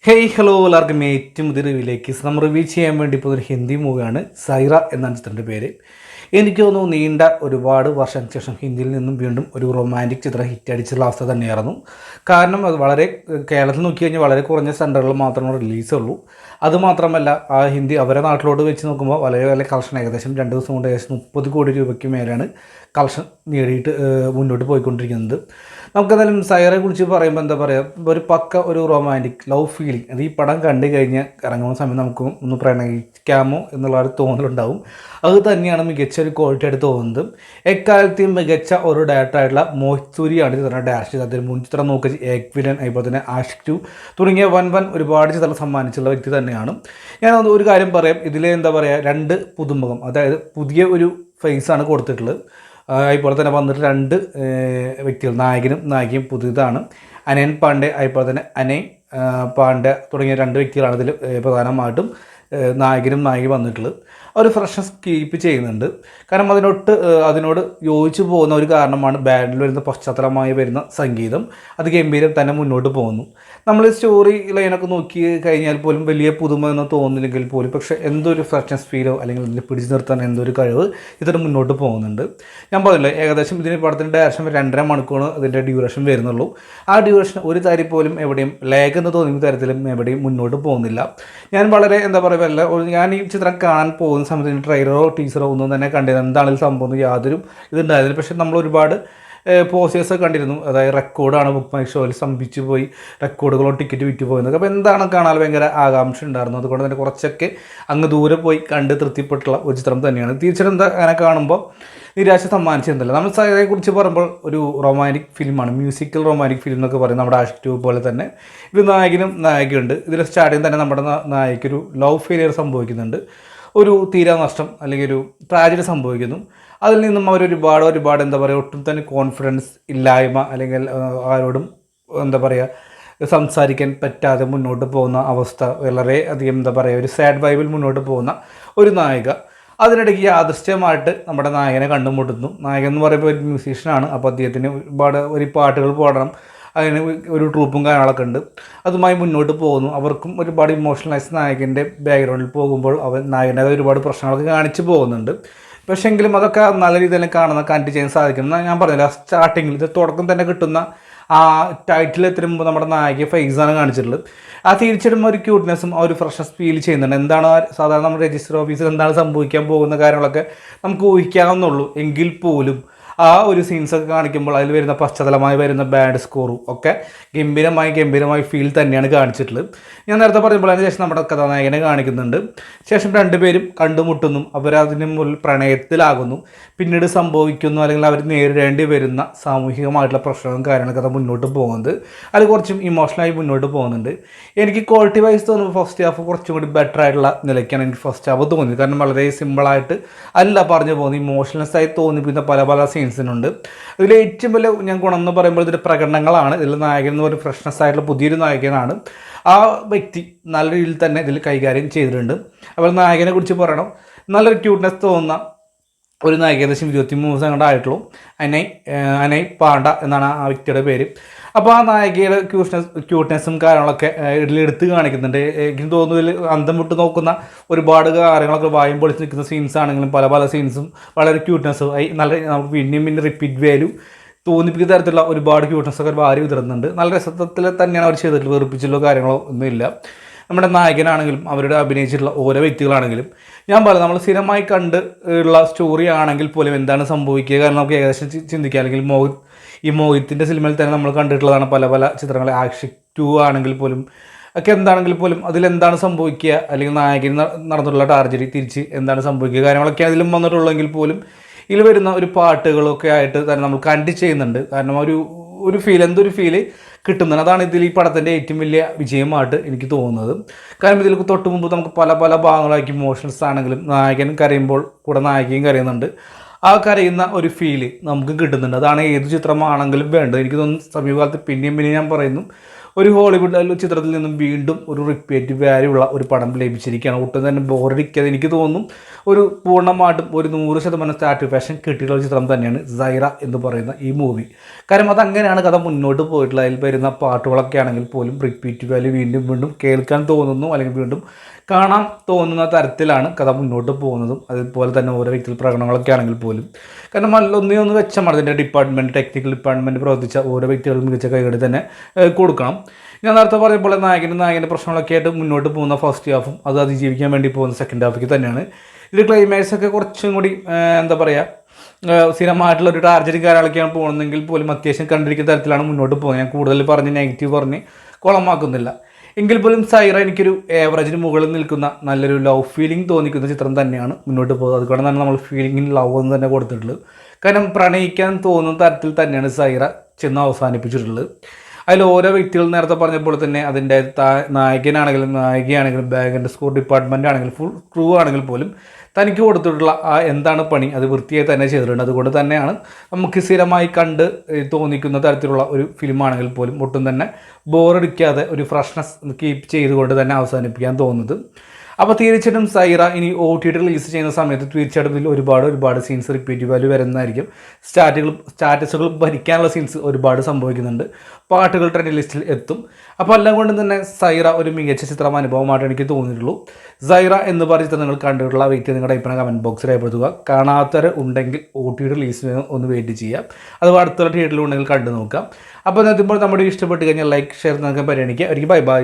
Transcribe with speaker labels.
Speaker 1: Hey hello എല്ലാവർക്കും ഏറ്റവും പുതിയ റിവ്യൂയിലേക്ക് നമ്മൾ റിവ്യൂ ചെയ്യാൻ വേണ്ടി ഇപ്പോൾ ഒരു ഹിന്ദി മൂവിയാണ് സൈറ എന്നാണ് ചിത്രത്തിൻ്റെ പേര്. എനിക്ക് തോന്നുന്നു നീണ്ട ഒരുപാട് വർഷങ്ങൾക്ക് ശേഷം ഹിന്ദിയിൽ നിന്നും വീണ്ടും ഒരു റൊമാൻറ്റിക് ചിത്രം ഹിറ്റ് അടിച്ചുള്ള അവസ്ഥ തന്നെയായിരുന്നു. കാരണം അത് വളരെ കേരളത്തിൽ നോക്കി കഴിഞ്ഞാൽ വളരെ കുറഞ്ഞ സെൻറ്ററുകളിൽ മാത്രമേ റിലീസുള്ളൂ. അതുമാത്രമല്ല ആ ഹിന്ദി അവരെ നാട്ടിലോട്ട് വെച്ച് നോക്കുമ്പോൾ വളരെ വളരെ കളക്ഷൻ ഏകദേശം 2 ദിവസം കൊണ്ട് ഏകദേശം 30 കോടി രൂപയ്ക്ക് മേലാണ് കളക്ഷൻ നേടിയിട്ട് മുന്നോട്ട് പോയിക്കൊണ്ടിരിക്കുന്നത്. നമുക്കെന്തായാലും സൈറയെ കുറിച്ച് പറയുമ്പോൾ എന്താ പറയുക, ഒരു പക്ക ഒരു റൊമാൻറ്റിക് ലവ് ഫീലിംഗ് അത് ഈ പടം കണ്ടു കഴിഞ്ഞ് ഇറങ്ങുന്ന സമയം നമുക്ക് ഒന്ന് പ്രണയിക്കാമോ എന്നുള്ള ഒരു തോന്നലുണ്ടാവും. അത് തന്നെയാണ് മികച്ച ഒരു ക്വാളിറ്റി ആയിട്ട് തോന്നുന്നത്. എക്കാലത്തെയും മികച്ച ഒരു ഡയറക്ടറായിട്ടുള്ള മോഹിത് സൂരിയാണ് ചിത്രം ഡയറക്റ്റ് ചെയ്തത്. അതിൽ മുൻ ചിത്രം നോക്കി ഏക് വില്ലൻ, അതുപോലെ തന്നെ ആഷിക് 2 തുടങ്ങിയ വൻ ഒരുപാട് ചിത്രം സമ്മാനിച്ചുള്ള വ്യക്തി തന്നെയാണ്. ഞാൻ ഒരു കാര്യം പറയാം, ഇതിലെ എന്താ പറയുക, 2 പുതുമുഖം, അതായത് പുതിയ ഒരു ഫേസാണ് കൊടുത്തിട്ടുള്ളത്. അതുപോലെ തന്നെ വന്നിട്ട് 2 വ്യക്തികൾ, നായകനും നായികയും പുതിയതാണ്. അനയൻ പാണ്ഡെ അതുപോലെ തന്നെ അനയ് പാണ്ഡെ തുടങ്ങിയ 2 വ്യക്തികളാണ് ഇതിൽ പ്രധാനമായിട്ടും നായകനും നായികയും വന്നിട്ടുള്ളത്. അവർ ഫ്രഷ്നസ് കീപ്പ് ചെയ്യുന്നുണ്ട്. കാരണം അതിനോട് യോജിച്ചു പോകുന്ന ഒരു കാരണമാണ് ബാൻഡിൽ വരുന്ന പശ്ചാത്തലമായി വരുന്ന സംഗീതം. അത് ഗംഭീരം തന്നെ മുന്നോട്ട് പോകുന്നു. നമ്മൾ സ്റ്റോറി ലൈനൊക്കെ നോക്കി കഴിഞ്ഞാൽ പോലും വലിയ പുതുമ എന്ന് തോന്നുന്നില്ലെങ്കിൽ പോലും പക്ഷേ എന്തൊരു ഫ്രഷ്നസ് ഫീലോ അല്ലെങ്കിൽ ഇതിൽ പിടിച്ചു നിർത്താൻ എന്തൊരു കഴിവ് ഇതിന് മുന്നോട്ട് പോകുന്നുണ്ട്. ഞാൻ പറഞ്ഞില്ലേ, ഏകദേശം ഇതിന് പടത്തിൻ്റെ ഡയറക്ഷൻ 2.5 മണിക്കൂർ അതിൻ്റെ ഡ്യൂറേഷൻ വരുന്നുള്ളൂ. ആ ഡ്യൂറേഷൻ ഒരു തരി പോലും എവിടെയും ലാഗ് എന്ന് തോന്നുന്ന തരത്തിലും എവിടെയും മുന്നോട്ട് പോകുന്നില്ല. ഞാൻ വളരെ എന്താ പറയുക, ഞാൻ ഈ ചിത്രം കാണാൻ പോകുന്ന സമയത്ത് ട്രെയിലറോ ടീസറോ ഒന്നും തന്നെ കണ്ടിരുന്നു. എന്താണ് സംഭവം യാതൊരു ഇതുണ്ടായിരുന്നില്ല. പക്ഷേ നമ്മൾ ഒരുപാട് പോസ്റ്റേഴ്സ് കണ്ടിരുന്നു. അതായത് റെക്കോർഡാണ് ബുക്ക് മൈ ഷോയിൽ സംഭിച്ചു പോയി, റെക്കോർഡുകളോ ടിക്കറ്റ് വിറ്റ് പോകുന്നത്. അപ്പോൾ എന്താണ് കാണാൻ ഭയങ്കര ആകാംക്ഷ ഉണ്ടായിരുന്നു. അതുകൊണ്ട് തന്നെ കുറച്ചൊക്കെ അങ്ങ് ദൂരെ പോയി കണ്ട് തൃപ്തിപ്പെട്ടുള്ള ഒരു ചിത്രം തന്നെയാണ്. തീർച്ചയായിട്ടും എന്താ അങ്ങനെ കാണുമ്പോൾ നിരാശ സമ്മാനിച്ചെന്നല്ല. നമ്മൾ സൈറയെക്കുറിച്ച് പറയുമ്പോൾ ഒരു റൊമാൻറ്റിക് ഫിലിമാണ്, മ്യൂസിക്കൽ റൊമാൻറ്റിക് ഫിലിം എന്നൊക്കെ പറയും. നമ്മുടെ ആഷിക് 2 പോലെ തന്നെ ഇത് നായകനും നായികയുണ്ട്. ഇതിൽ സ്റ്റാർട്ടിങ് തന്നെ നമ്മുടെ നായിക്കൊരു ലവ് ഫെയിലിയർ സംഭവിക്കുന്നുണ്ട്. ഒരു തീരാനഷ്ടം അല്ലെങ്കിൽ ഒരു ട്രാജഡി സംഭവിക്കുന്നു. അതിൽ നിന്നും ഒരുപാട് എന്താ പറയുക, ഒട്ടും തന്നെ കോൺഫിഡൻസ് ഇല്ലായ്മ അല്ലെങ്കിൽ ആരോടും എന്താ പറയുക സംസാരിക്കാൻ പറ്റാതെ മുന്നോട്ട് പോകുന്ന അവസ്ഥ, വളരെ അധികം എന്താ പറയുക ഒരു സാഡ് വൈബിൽ മുന്നോട്ട് പോകുന്ന ഒരു നായിക. അതിനിടയ്ക്ക് യാദൃശ്ചികമായിട്ട് നമ്മുടെ നായകനെ കണ്ടുമുട്ടുന്നു. നായകൻ എന്ന് പറയുമ്പോൾ ഒരു മ്യൂസീഷ്യനാണ്. അപ്പോൾ അദ്ദേഹത്തിന് ഒരു പാട്ടുകൾ പാടണം, അതിന് ഒരു ട്രൂപ്പും കാര്യങ്ങളൊക്കെ ഉണ്ട്. അതുമായി മുന്നോട്ട് പോകുന്നു. അവർക്കും ഒരുപാട് ഇമോഷണലൈസ് നായകൻ്റെ ബാക്ക്ഗ്രൗണ്ടിൽ പോകുമ്പോൾ നായകൻ്റെ ഒരുപാട് പ്രശ്നങ്ങളൊക്കെ കാണിച്ചു പോകുന്നുണ്ട്. പക്ഷേ എങ്കിലും അതൊക്കെ നല്ല രീതിയിൽ കണ്ടു ചെയ്യാൻ സാധിക്കും. ഞാൻ പറഞ്ഞില്ല, സ്റ്റാർട്ടിങ്ങിൽ ഇത് തുടക്കം തന്നെ കിട്ടുന്ന ആ ടൈറ്റിൽ എത്തുമ്പോൾ നമ്മുടെ നായിക ഫേസാണ് കാണിച്ചിട്ടുള്ളത്. ആ തിരിച്ചിടുമ്പോൾ ഒരു ക്യൂട്ട്നെസ്സും ഒരു ഫ്രഷ്നസ് ഫീൽ ചെയ്യുന്നുണ്ട്. എന്താണ് സാധാരണ നമ്മുടെ രജിസ്റ്റർ ഓഫീസിൽ എന്താണ് സംഭവിക്കാൻ പോകുന്ന കാര്യങ്ങളൊക്കെ നമുക്ക് ഊഹിക്കാവുന്നുള്ളൂ. എങ്കിൽ പോലും ആ ഒരു സീൻസൊക്കെ കാണിക്കുമ്പോൾ അതിൽ വരുന്ന പശ്ചാത്തലമായി വരുന്ന ബാൻഡ് സ്കോറും ഒക്കെ ഗംഭീരമായി ഫീൽ തന്നെയാണ് കാണിച്ചിട്ടുള്ളത്. ഞാൻ നേരത്തെ പറയുമ്പോൾ അതിന് ശേഷം നമ്മുടെ കഥാനായകനെ കാണിക്കുന്നുണ്ട്. ശേഷം 2 പേരും കണ്ടുമുട്ടുന്നു. അവരതിന് മുന്നിൽ പ്രണയത്തിലാകുന്നു. പിന്നീട് സംഭവിക്കുന്നു അല്ലെങ്കിൽ അവർ നേരിടേണ്ടി വരുന്ന സാമൂഹികമായിട്ടുള്ള പ്രശ്നങ്ങളും കാര്യങ്ങളൊക്കെ അത് മുന്നോട്ട് പോകുന്നത്. അത് കുറച്ചും ഇമോഷണലായി മുന്നോട്ട് പോകുന്നുണ്ട്. എനിക്ക് ക്വാളിറ്റി വൈസ് തോന്നുമ്പോൾ ഫസ്റ്റ് ഹാഫ് കുറച്ചും കൂടി ബെറ്റർ ആയിട്ടുള്ള നിലയ്ക്കാണ് എനിക്ക് ഫസ്റ്റ് ഹാഫ് തോന്നിയത്. കാരണം വളരെ സിമ്പിളായിട്ട് അല്ല പറഞ്ഞു പോകുന്നത്, ഇമോഷണൽസ് ആയി തോന്നിപ്പിക്കുന്ന പല സീൻസിനുണ്ട്. ഇതിൽ ഏറ്റവും വലിയ ഞാൻ ഗുണം എന്ന് പറയുമ്പോൾ ഇതിൻ്റെ പ്രകടനങ്ങളാണ്. ഇതിൽ നായകൻ എന്ന് പറയുന്ന ഫ്രഷ്നസ് ആയിട്ടുള്ള പുതിയൊരു നായകനാണ്. ആ വ്യക്തി നല്ല രീതിയിൽ തന്നെ ഇതിൽ കൈകാര്യം ചെയ്തിട്ടുണ്ട്. അപ്പോൾ നായകനെ കുറിച്ച് പറയണം, നല്ലൊരു ക്യൂട്ട്നെസ് തോന്നുന്ന ഒരു നായിക, ഏകദേശം 23 ആയിട്ടുള്ളൂ. അനയ് പാണ്ഡ എന്നാണ് ആ വ്യക്തിയുടെ പേര്. അപ്പോൾ ആ നായികയുടെ ക്യൂട്ട്നെസ്സും കാര്യങ്ങളൊക്കെ ഇതിലെടുത്ത് കാണിക്കുന്നുണ്ട്. എനിക്ക് തോന്നുന്നതിൽ അന്തം വിട്ട് നോക്കുന്ന ഒരുപാട് കാര്യങ്ങളൊക്കെ വായും പൊളിച്ച് നിൽക്കുന്ന സീൻസ് ആണെങ്കിലും പല സീൻസും വളരെ ക്യൂട്ട്നെസ്സും നല്ല നമുക്ക് പിന്നെ റിപ്പീറ്റ് വാല്യൂ തോന്നിപ്പിക്കുന്ന തരത്തിലുള്ള ഒരുപാട് ക്യൂട്ട്നെസ്സൊക്കെ വാരി വിതറുന്നുണ്ട്. നല്ല രസത്തിൽ തന്നെയാണ് അവർ ചെയ്തിട്ടുള്ളത്. വെറുപ്പിച്ചുള്ള കാര്യങ്ങളോ ഒന്നുമില്ല. നമ്മുടെ നായകനാണെങ്കിലും അവരുടെ അഭിനയിച്ചിട്ടുള്ള ഓരോ വ്യക്തികളാണെങ്കിലും ഞാൻ പറയാം, നമ്മൾ സ്ഥിരമായി കണ്ട് ഉള്ള സ്റ്റോറി ആണെങ്കിൽ പോലും എന്താണ് സംഭവിക്കുക, കാരണം നമുക്ക് ഏകദേശം ചിന്തിക്കുക. അല്ലെങ്കിൽ മോഹിത്തിൻ്റെ സിനിമയിൽ തന്നെ നമ്മൾ കണ്ടിട്ടുള്ളതാണ് പല ചിത്രങ്ങൾ. ആഷിക് 2 ആണെങ്കിൽ പോലും ഒക്കെ എന്താണെങ്കിൽ പോലും അതിലെന്താണ് സംഭവിക്കുക, അല്ലെങ്കിൽ നായകൻ നടന്നിട്ടുള്ള ടാർജറി തിരിച്ച് എന്താണ് സംഭവിക്കുക കാര്യങ്ങളൊക്കെ അതിലും വന്നിട്ടുള്ളെങ്കിൽ പോലും ഇതിൽ വരുന്ന ഒരു പാട്ടുകളൊക്കെ ആയിട്ട് തന്നെ നമ്മൾ കണ്ടു ചെയ്യുന്നുണ്ട്. കാരണം ഒരു ഫീല് കിട്ടുന്നുണ്ട്. അതാണ് ഇതിൽ ഈ പടത്തിൻ്റെ ഏറ്റവും വലിയ വിജയമായിട്ട് എനിക്ക് തോന്നുന്നത്. കാരണം ഇതിൽ തൊട്ട് മുമ്പ് നമുക്ക് പല ഭാഗങ്ങളാക്കി ഇമോഷൻസ് ആണെങ്കിലും നായകൻ കരയുമ്പോൾ കൂടെ നായികയും കരയുന്നുണ്ട്. ആ കരയുന്ന ഒരു ഫീല് നമുക്ക് കിട്ടുന്നുണ്ട്. അതാണ് ഏത് ചിത്രമാണെങ്കിലും വേണ്ടത്. എനിക്ക് തോന്നുന്നു സമീപകാലത്ത് പിന്നെയും ഞാൻ പറയുന്നു, ഒരു ഹോളിവുഡ് ചിത്രത്തിൽ നിന്നും വീണ്ടും ഒരു റിപ്പീറ്റ് വാല്യൂ ഉള്ള ഒരു പടം ലഭിച്ചിരിക്കുകയാണ്. ഒട്ടും തന്നെ ബോറടിക്കാതെ എനിക്ക് തോന്നുന്നു ഒരു പൂർണ്ണമായിട്ടും ഒരു 100% സാറ്റിസ്ഫാക്ഷൻ കിട്ടിയിട്ടുള്ള ഒരു ചിത്രം തന്നെയാണ് സൈറ എന്ന് പറയുന്ന ഈ മൂവി. കാരണം അതങ്ങനെയാണ് കഥ മുന്നോട്ട് പോയിട്ടുള്ളത്. അതിൽ വരുന്ന പാട്ടുകളൊക്കെ ആണെങ്കിൽ പോലും റിപ്പീറ്റ് വാല്യൂ വീണ്ടും വീണ്ടും കേൾക്കാൻ തോന്നുന്നു, അല്ലെങ്കിൽ വീണ്ടും കാണാൻ തോന്നുന്ന തരത്തിലാണ് കഥ മുന്നോട്ട് പോകുന്നതും. അതുപോലെ തന്നെ ഓരോ വ്യക്തികൾ പ്രകടനങ്ങളൊക്കെ ആണെങ്കിൽ പോലും, കാരണം ഒന്നേ വെച്ചാൽ മതി. അതിൻ്റെ ഡിപ്പാർട്ട്മെൻറ്റ്, ടെക്നിക്കൽ ഡിപ്പാർട്ട്മെൻറ്റ് പ്രവർത്തിച്ച ഓരോ വ്യക്തികളും മികച്ച കൈകടി തന്നെ കൊടുക്കണം. ഞാൻ നേരത്തെ പറഞ്ഞപ്പോൾ നായകൻ്റെ പ്രശ്നങ്ങളൊക്കെ ആയിട്ട് മുന്നോട്ട് പോകുന്ന ഫസ്റ്റ് ഹാഫും അത് അതിജീവിക്കാൻ വേണ്ടി പോകുന്ന സെക്കൻഡ് ഹാഫിക്ക് തന്നെയാണ്. ഇതിൽ ക്ലൈമാക്സ് ഒക്കെ കുറച്ചും കൂടി എന്താ പറയുക, സ്ഥിരമായിട്ടുള്ള ഒരു ടാർഗറ്റ് കാര്യങ്ങളൊക്കെയാണ് പോകുന്നതെങ്കിൽ പോലും അത്യാവശ്യം കണ്ടിരിക്കുന്ന തരത്തിലാണ് മുന്നോട്ട് പോകുന്നത്. ഞാൻ കൂടുതൽ പറഞ്ഞ് നെഗറ്റീവ് പറഞ്ഞ് കുളമാക്കുന്നില്ല. എങ്കിൽ പോലും സൈറ എനിക്കൊരു ഏവറേജിന് മുകളിൽ നിൽക്കുന്ന നല്ലൊരു ലവ് ഫീലിംഗ് തോന്നിക്കുന്ന ചിത്രം തന്നെയാണ് മുന്നോട്ട് പോകുന്നത്. അതുകൊണ്ട് തന്നെ നമ്മൾ ഫീലിംഗ് ഇൻ ലവ് എന്ന് തന്നെ കൊടുത്തിട്ടുള്ളത്. കാരണം പ്രണയിക്കാൻ തോന്നുന്ന തരത്തിൽ തന്നെയാണ് സൈറ ചെന്ന് അവസാനിപ്പിച്ചിട്ടുള്ളത്. അതിൽ ഓരോ വ്യക്തികൾ നേരത്തെ പറഞ്ഞപ്പോൾ തന്നെ അതിൻ്റെ നായകനാണെങ്കിലും നായികയാണെങ്കിലും ബാഗിൻ്റെ സ്കോർ ഡിപ്പാർട്ട്മെൻ്റ് ആണെങ്കിലും ഫുൾ ക്രൂ ആണെങ്കിൽ പോലും തനിക്ക് കൊടുത്തിട്ടുള്ള എന്താണ് പണി അത് വൃത്തിയായി തന്നെ ചെയ്തിട്ടുണ്ട്. അതുകൊണ്ട് തന്നെയാണ് നമുക്ക് സ്ഥിരമായി കണ്ട് തോന്നിക്കുന്ന തരത്തിലുള്ള ഒരു ഫിലിമാണെങ്കിൽ പോലും ഒട്ടും തന്നെ ബോറടിക്കാതെ ഒരു ഫ്രഷ്നെസ് കീപ്പ് ചെയ്തുകൊണ്ട് തന്നെ അവസാനിപ്പിക്കാൻ തോന്നുന്നത്. അപ്പോൾ തീർച്ചയായിട്ടും സൈറ ഇനി OTT റിലീസ് ചെയ്യുന്ന സമയത്ത് തീർച്ചയായിട്ടും ഇതിൽ ഒരുപാട് സീൻസ് റിപ്പീറ്റ് വാല്യൂ വരുന്നതായിരിക്കും. സ്റ്റാറ്റസുകൾ ഭരിക്കാനുള്ള സീൻസ് ഒരുപാട് സംഭവിക്കുന്നുണ്ട്. പാട്ടുകൾ ട്രെൻഡ് ലിസ്റ്റിൽ എത്തും. അപ്പോൾ എല്ലാം കൊണ്ടും തന്നെ സൈറ ഒരു മികച്ച ചിത്രം അനുഭവമായിട്ട് എനിക്ക് തോന്നിയിട്ടുള്ളൂ. സൈറ എന്ന് പറഞ്ഞ ചിത്രം നിങ്ങൾ കണ്ടിട്ടുള്ള വ്യക്തി നിങ്ങളുടെ അഭിപ്രായം കമൻറ്റ് ബോക്സിൽ രേഖപ്പെടുത്തുക. കാണാത്തവർ ഉണ്ടെങ്കിൽ OTT റിലീസിന് ഒന്ന് വെയിറ്റ് ചെയ്യാം. അതുപോലെ അടുത്തുള്ള തിയേറ്ററിൽ ഉണ്ടെങ്കിൽ കണ്ടു നോക്കാം. അപ്പോൾ എത്തുമ്പോൾ നമ്മുടെ ഇഷ്ടപ്പെട്ട് കഴിഞ്ഞാൽ ലൈക്ക് ഷെയർ നൽകാൻ പരിഗണിക്കുക. ഒരിക്കൽ ബൈ.